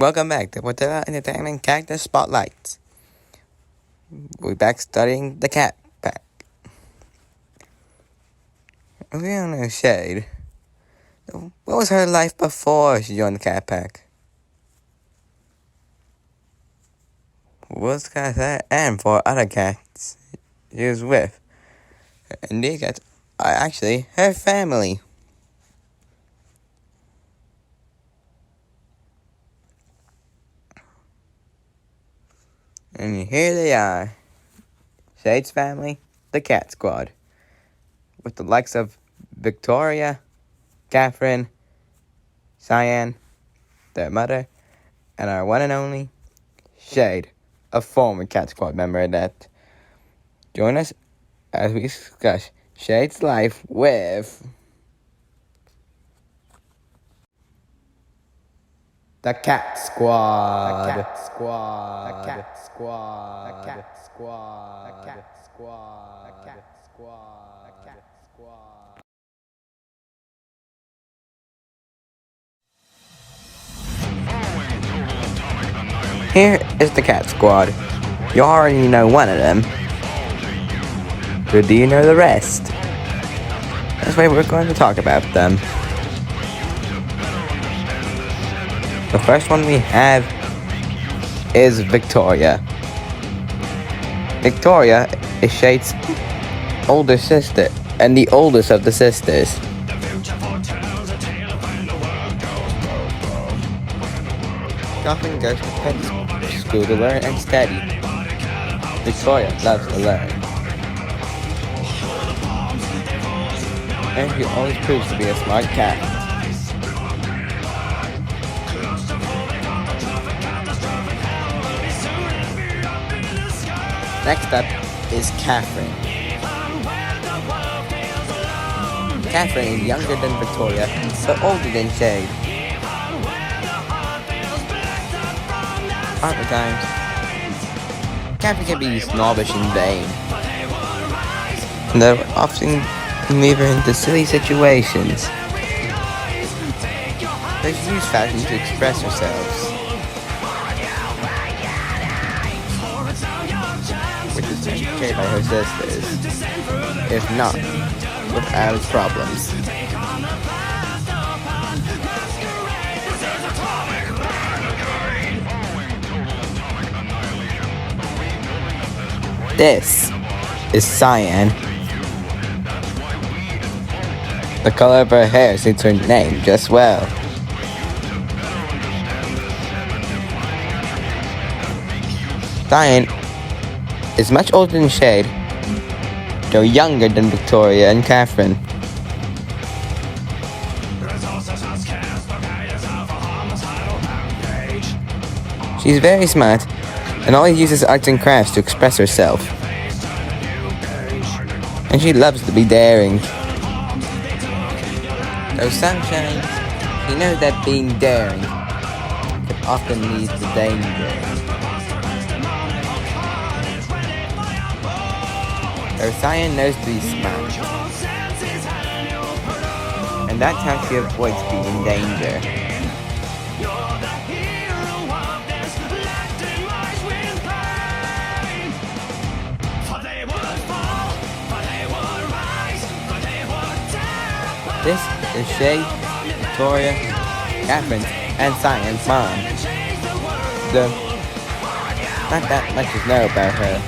Welcome back to Whatever Entertainment Character Spotlight. We're back studying the cat pack. We all know Shade. What was her life before she joined the cat pack? What was cat that and for other cats she was with? And these cats are actually her family. And here they are. Shade's family, the Cat Squad. With the likes of Victoria, Katherine, Cyan, their mother, and our one and only Shade, a former Cat Squad member that join us as we discuss Shade's life with the Cat Squad. The Cat Squad. The Cat Squad. The Cat Squad. The Cat Squad. The Cat Squad. The Cat Squad. Here is the Cat Squad. You already know one of them. But do you know the rest? That's why we're going to talk about them. The first one we have is Victoria. Victoria is Shade's older sister and the oldest of the sisters. She often goes to pet school to learn and study. Victoria loves to learn. And she always proves to be a smart cat. Next up is Katherine. Katherine is younger than Victoria, but older than Shade. Other times, Katherine can be snobbish and vain. And they'll often leave her into silly situations. They use fashion to express themselves, which is okay by her sisters, if not without problems. This is Cyan. The color of her hair suits her name just well. Cyan is much older than Shade, though younger than Victoria and Katherine. She's very smart and always uses arts and crafts to express herself. And she loves to be daring. Though sometimes she knows that being daring can often lead to danger. Though Cyan knows to be smart, and that's how she avoids being in danger. This is Shade, Victoria, Katherine, and Cyan's mom. Though not that much is known about her.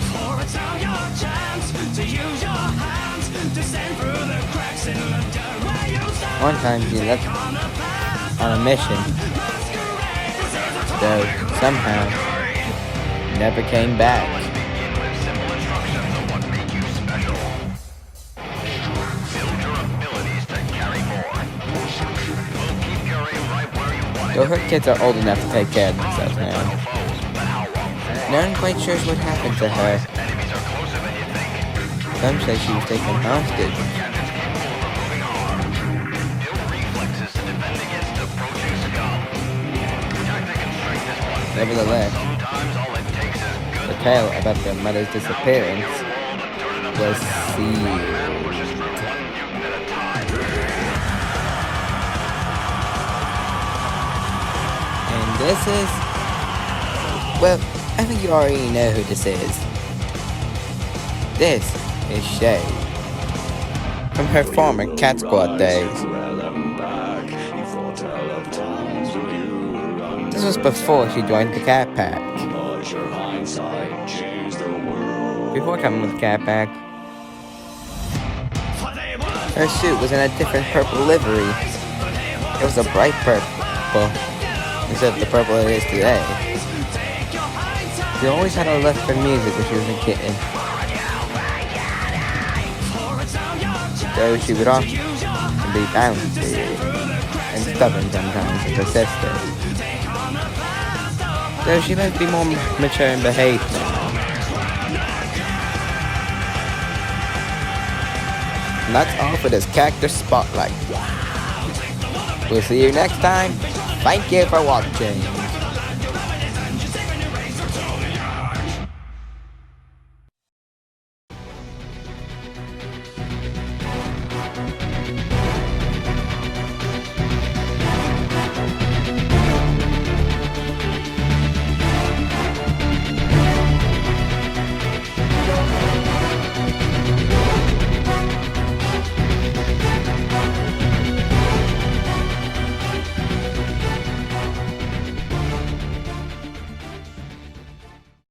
One time she left on a mission, though somehow never came back. Though her kids are old enough to take care of themselves now. No one quite sure what happened to her. Some say she was taken hostage. Nevertheless, the tale about their mother's disappearance was sealed. this is? Well, I think you already know who this is. This is Shay. From her former Cat Squad days. This was before she joined the Cat Pack. Before coming with the Cat Pack, her suit was in a different purple livery. It was a bright purple, instead of the purple it is today. She always had a love for music when she was a kitten. So she would often be bouncy and stubborn sometimes with her sister. So she must be more mature in behavior. And that's all for this character spotlight. We'll see you next time. Thank you for watching.